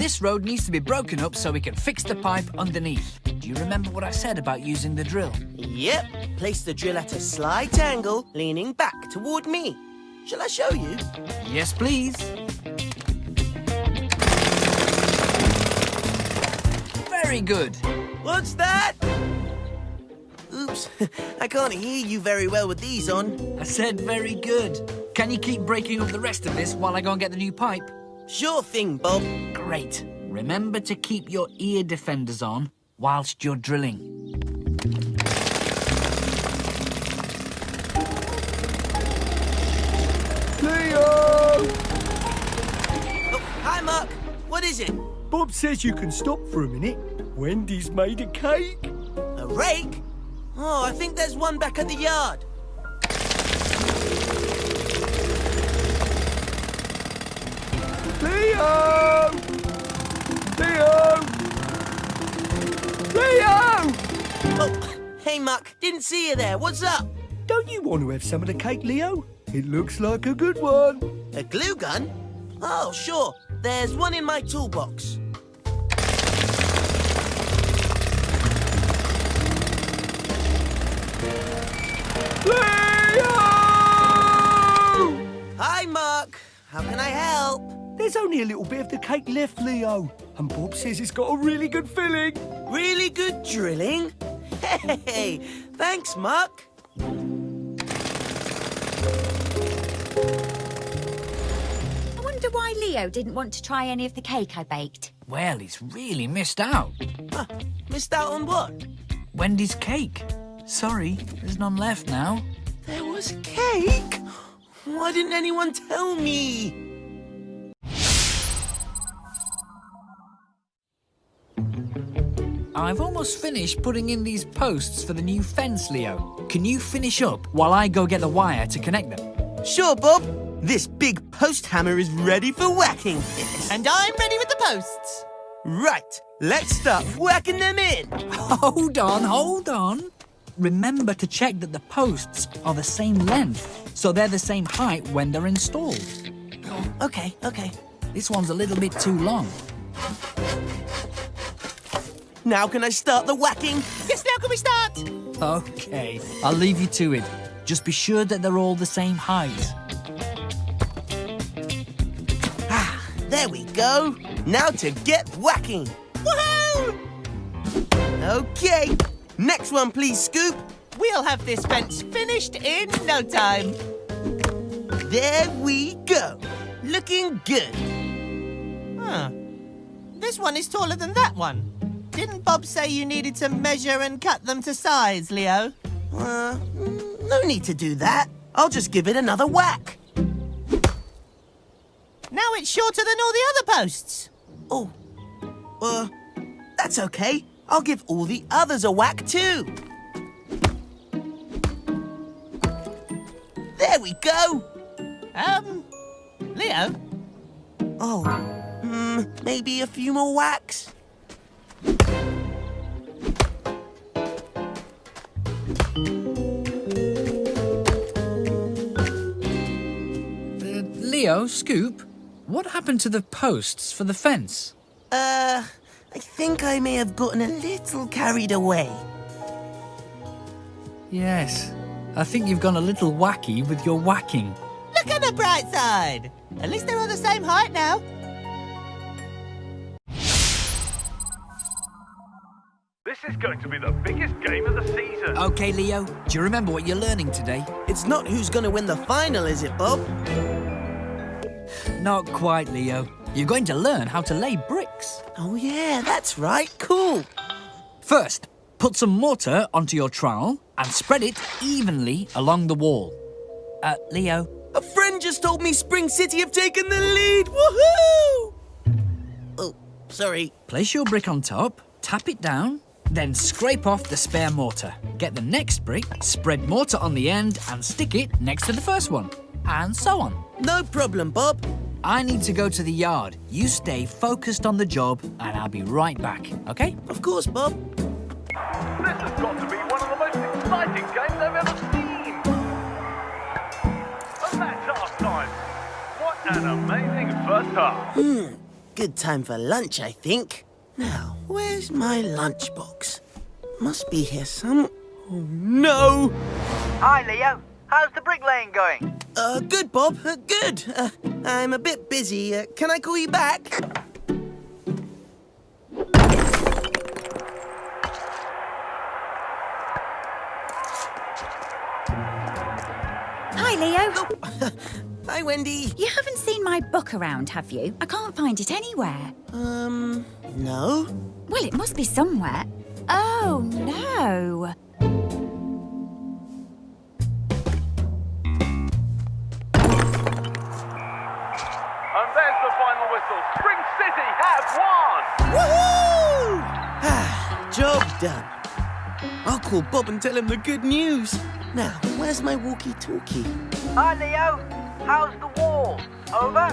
This road needs to be broken up so we can fix the pipe underneath. Do you remember what I said about using the drill? Yep. Place the drill at a slight angle, leaning back toward me. Shall I show you? Yes, please. Very good. What's that? Oops, I can't hear you very well with these on. I said very good. Can you keep breaking up the rest of this while I go and get the new pipe? Sure thing, Bob. Great. Remember to keep your ear defenders on whilst you're drilling. Leo! Oh, hi, Muck. What is it? Bob says you can stop for a minute. Wendy's made a cake. A rake? Oh, I think there's one back at the yard. Leo! Leo! Leo! Oh, hey, Muck. Didn't see you there. What's up? Don't you want to have some of the cake, Leo? It looks like a good one. A glue gun? Oh, sure. There's one in my toolbox. Leo! Hi, Muck. How can I help? There's only a little bit of the cake left, Leo. And Bob says it's got a really good filling. Really good drilling? Hey, thanks, Muck. I wonder why Leo didn't want to try any of the cake I baked. Well, he's really missed out. Huh, missed out on what? Wendy's cake. Sorry, there's none left now. There was cake? Why didn't anyone tell me? I've almost finished putting in these posts for the new fence, Leo. Can you finish up while I go get the wire to connect them? Sure, Bob. This big post hammer is ready for whacking. And I'm ready with the posts. Right, let's start whacking them in. Hold on. Remember to check that the posts are the same length, so they're the same height when they're installed. Okay. This one's a little bit too long. Now can I start the whacking? Yes, now can we start? Okay, I'll leave you to it. Just be sure that they're all the same height. There we go. Now to get whacking. Woohoo! Okay. Next one, please, Scoop. We'll have this fence finished in no time. There we go. Looking good. Huh. This one is taller than that one. Didn't Bob say you needed to measure and cut them to size, Leo? No need to do that. I'll just give it another whack. Now it's shorter than all the other posts. Oh, that's okay. I'll give all the others a whack too. There we go. Leo? Oh, maybe a few more whacks? Leo, Scoop, what happened to the posts for the fence? I think I may have gotten a little carried away. Yes, I think you've gone a little wacky with your whacking. Look at the bright side. At least they're all the same height now. This is going to be the biggest game of the season. Okay, Leo, do you remember what you're learning today? It's not who's gonna win the final, is it, Bob? Not quite, Leo. You're going to learn how to lay bricks. Oh, yeah, that's right. Cool. First, put some mortar onto your trowel and spread it evenly along the wall. Leo. A friend just told me Spring City have taken the lead. Woohoo! Oh, sorry. Place your brick on top, tap it down, then scrape off the spare mortar. Get the next brick, spread mortar on the end and stick it next to the first one. And so on. No problem, Bob. I need to go to the yard. You stay focused on the job and I'll be right back, okay? Of course, Bob. This has got to be one of the most exciting games I've ever seen. And that's half time. What an amazing first half. good time for lunch, I think. Now, where's my lunchbox? Must be here some... Oh, no! Hi, Leo. How's the bricklaying going? Good, Bob. Good. I'm a bit busy. Can I call you back? Hi, Leo. Hi, Wendy. You haven't seen my book around, have you? I can't find it anywhere. No. Well, it must be somewhere. Oh, no. And there's the final whistle. Spring City have won! Woohoo! Job done. I'll call Bob and tell him the good news. Now, where's my walkie-talkie? Hi, Leo. How's the wall? Over?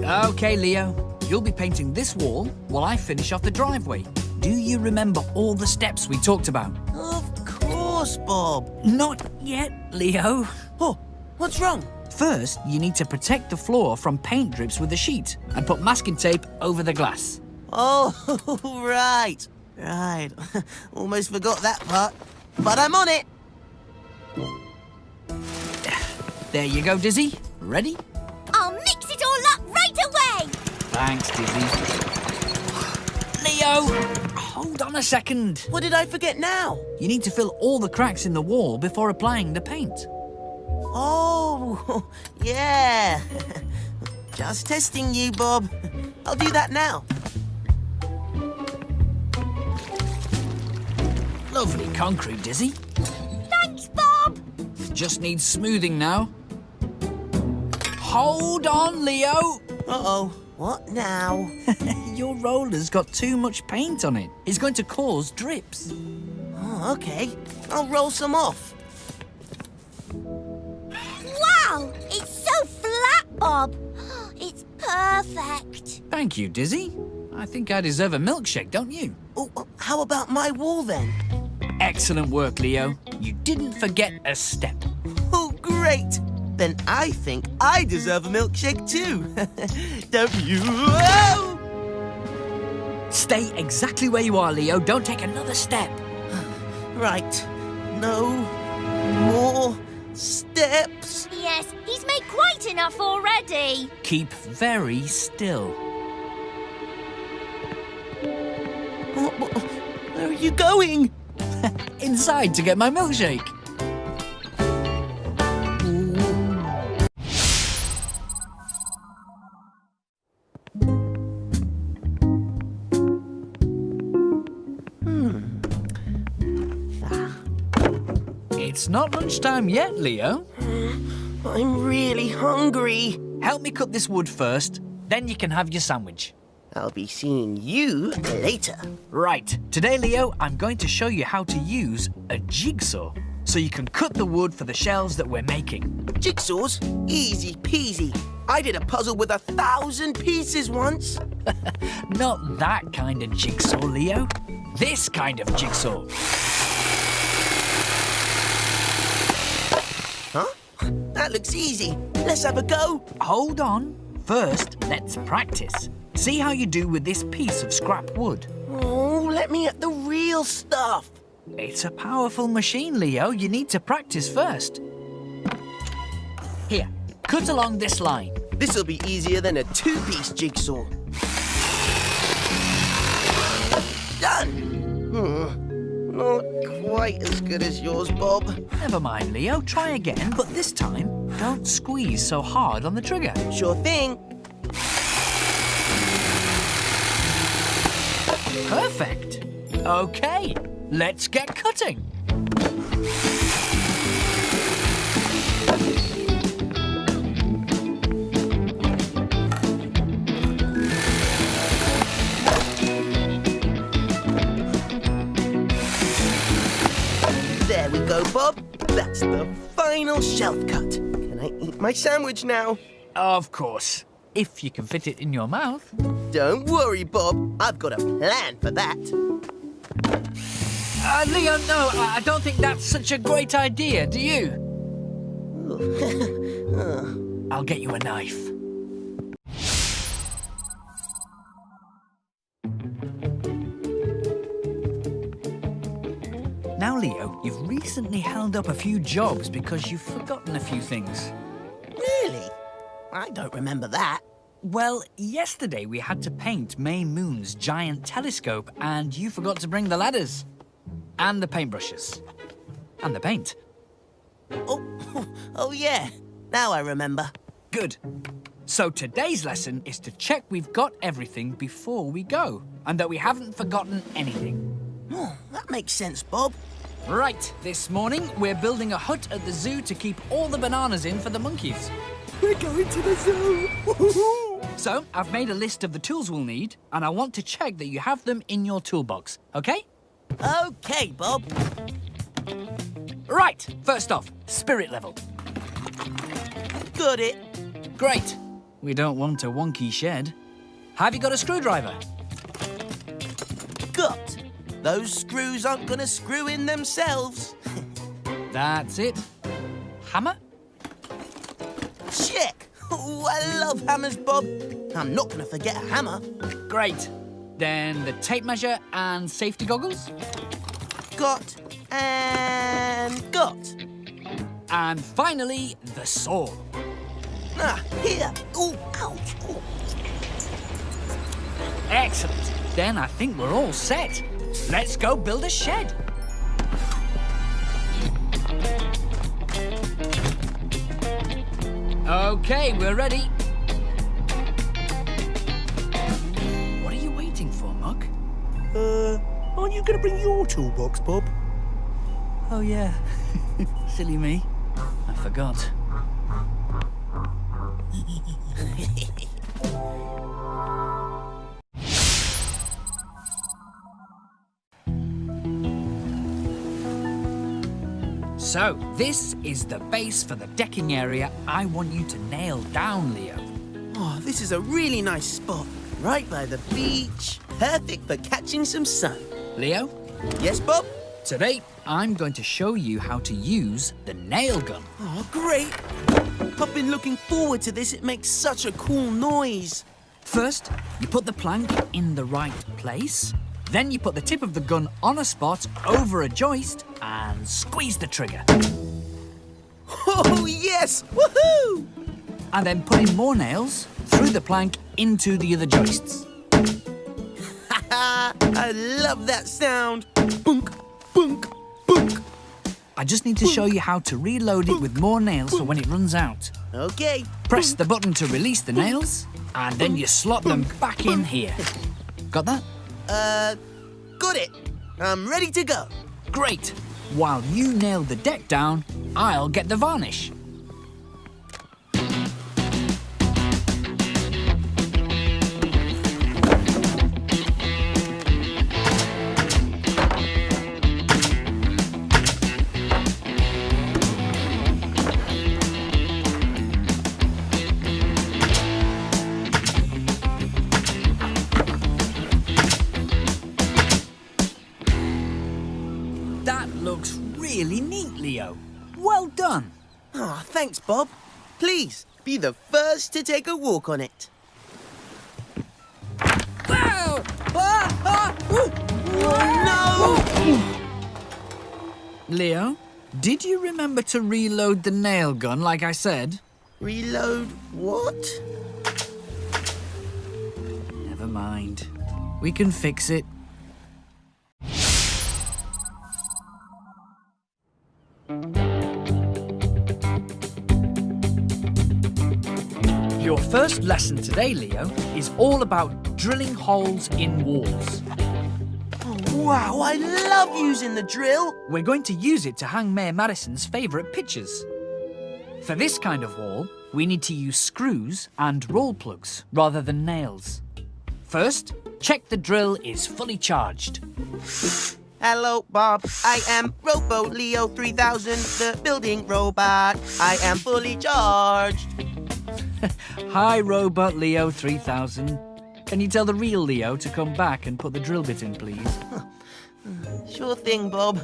OK, Leo. You'll be painting this wall while I finish off the driveway. Do you remember all the steps we talked about? Of course, Bob. Not yet, Leo. Oh, what's wrong? First, you need to protect the floor from paint drips with a sheet and put masking tape over the glass. Oh, right. Right. Almost forgot that part. But I'm on it. There you go, Dizzy. Ready? I'll mix it all up right away. Thanks, Dizzy. Leo, hold on a second. What did I forget now? You need to fill all the cracks in the wall before applying the paint. Oh, yeah. Just testing you, Bob. I'll do that now. Lovely concrete, Dizzy. Thanks, Bob. Just needs smoothing now. Hold on, Leo. Uh-oh. What now? Your roller's got too much paint on it. It's going to cause drips. Oh, okay. I'll roll some off. Wow, it's so flat, Bob. It's perfect. Thank you, Dizzy. I think I deserve a milkshake, don't you? Oh, how about my wall then? Excellent work, Leo. You didn't forget a step. Oh, great. Then I think I deserve a milkshake too. Don't you? Oh! Stay exactly where you are, Leo. Don't take another step. Right. No more steps. Yes, he's made quite enough already. Keep very still. Where are you going? Inside to get my milkshake. It's not lunchtime yet, Leo. I'm really hungry. Help me cut this wood first, then you can have your sandwich. I'll be seeing you later. Right, today, Leo, I'm going to show you how to use a jigsaw so you can cut the wood for the shelves that we're making. Jigsaws? Easy peasy. I did a puzzle with 1,000 pieces once. Not that kind of jigsaw, Leo. This kind of jigsaw. Huh? That looks easy. Let's have a go. Hold on. First, let's practice. See how you do with this piece of scrap wood. Oh, let me at the real stuff. It's a powerful machine, Leo. You need to practice first. Here, cut along this line. This'll be easier than a two-piece jigsaw. Done. Not quite as good as yours, Bob. Never mind, Leo. Try again, but this time, don't squeeze so hard on the trigger. Sure thing. Perfect. Okay, let's get cutting. There we go, Bob. That's the final shelf cut. Can I eat my sandwich now? Of course, if you can fit it in your mouth. Don't worry, Bob. I've got a plan for that. Leo, no, I don't think that's such a great idea, do you? I'll get you a knife. Now, Leo, you've recently held up a few jobs because you've forgotten a few things. Really? I don't remember that. Well, yesterday we had to paint May Moon's giant telescope and you forgot to bring the ladders. And the paintbrushes. And the paint. Oh yeah. Now I remember. Good. So today's lesson is to check we've got everything before we go and that we haven't forgotten anything. Oh, that makes sense, Bob. Right, this morning we're building a hut at the zoo to keep all the bananas in for the monkeys. We're going to the zoo. Woohoo! So, I've made a list of the tools we'll need and I want to check that you have them in your toolbox, okay? Okay, Bob. Right, first off, spirit level. Got it. Great. We don't want a wonky shed. Have you got a screwdriver? Got. Those screws aren't gonna screw in themselves. That's it. Hammer? Check. Oh, I love hammers, Bob. I'm not gonna forget a hammer. Great. Then the tape measure and safety goggles? Got and got. And finally, the saw. Ah, here. Oh, ouch. Oh. Excellent. Then I think we're all set. Let's go build a shed. Okay, we're ready. What are you waiting for, Muck? Aren't you going to bring your toolbox, Bob? Oh, yeah. Silly me. I forgot. So, this is the base for the decking area I want you to nail down, Leo. Oh, this is a really nice spot. Right by the beach. Perfect for catching some sun. Leo, Yes, Bob? today I'm going to show you how to use the nail gun. Oh, great. I've been looking forward to this. It makes such a cool noise. First, you put the plank in the right place. Then you put the tip of the gun on a spot over a joist and squeeze the trigger. Oh, yes! Woohoo! And then put in more nails through the plank into the other joists. I love that sound. Bunk, bunk, bunk. I just need to show you how to reload it with more nails for when it runs out. Okay. Press the button to release the nails, and then you slot them back in here. Got that? Got it. I'm ready to go. Great. While you nail the deck down, I'll get the varnish. That looks really neat, Leo. Well done. Oh, thanks, Bob. Please, be the first to take a walk on it. Wow! No! Leo, did you remember to reload the nail gun like I said? Reload what? Never mind. We can fix it. Your first lesson today, Leo, is all about drilling holes in walls. Oh, wow, I love using the drill. We're going to use it to hang Mayor Madison's favourite pictures. For this kind of wall, we need to use screws and roll plugs rather than nails. First, check the drill is fully charged. Hello, Bob. I am Robo Leo 3000, the building robot. I am fully charged. Hi, Robot Leo 3000. Can you tell the real Leo to come back and put the drill bit in, please? Sure thing, Bob.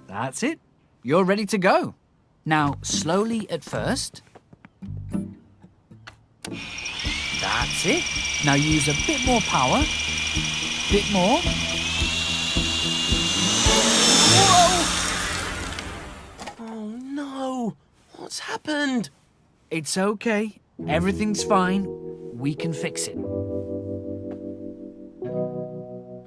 That's it. You're ready to go. Now, slowly at first. That's it. Now use a bit more power. Bit more. Oh no! What's happened? It's okay. Everything's fine. We can fix it.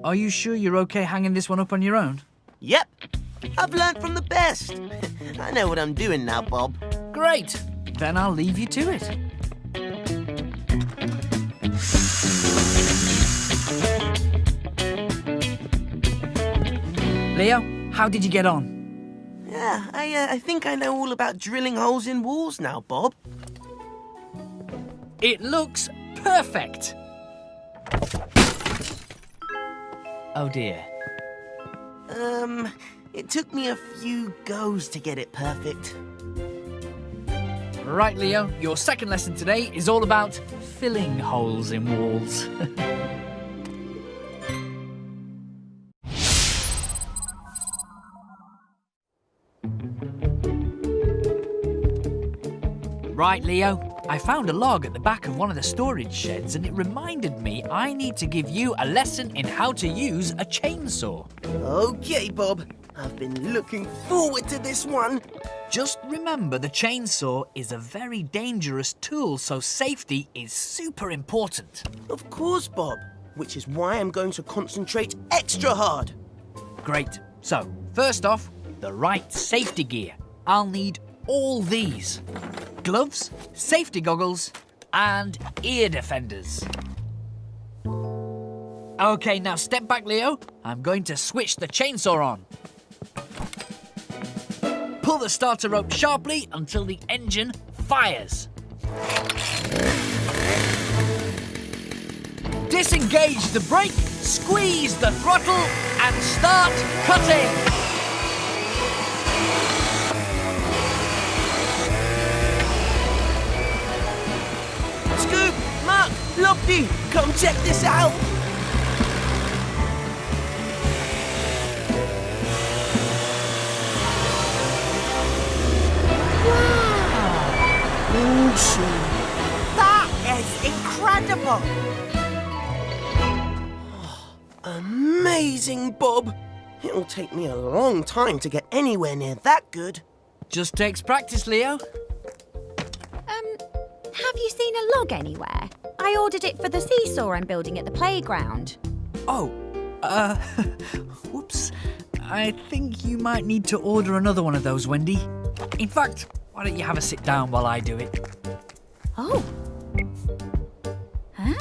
Are you sure you're okay hanging this one up on your own? Yep. I've learned from the best. I know what I'm doing now, Bob. Great. Then I'll leave you to it. Leo, how did you get on? Yeah, I think I know all about drilling holes in walls now, Bob. It looks perfect. Oh dear. It took me a few goes to get it perfect. Right, Leo, your second lesson today is all about filling holes in walls. Right, Leo, I found a log at the back of one of the storage sheds and it reminded me I need to give you a lesson in how to use a chainsaw. Okay, Bob. I've been looking forward to this one. Just remember the chainsaw is a very dangerous tool, so safety is super important. Of course, Bob. Which is why I'm going to concentrate extra hard. Great. So, first off, the right safety gear. I'll need all these. Gloves, safety goggles, and ear defenders. Okay, now step back, Leo. I'm going to switch the chainsaw on. Pull the starter rope sharply until the engine fires. Disengage the brake, squeeze the throttle, and start cutting. Scoop, Muck, Lofty, come check this out. That is incredible! Amazing, Bob. It'll take me a long time to get anywhere near that good. Just takes practice, Leo. Have you seen a log anywhere? I ordered it for the seesaw I'm building at the playground. Oh, whoops. I think you might need to order another one of those, Wendy. In fact, why don't you have a sit down while I do it? Oh. Huh?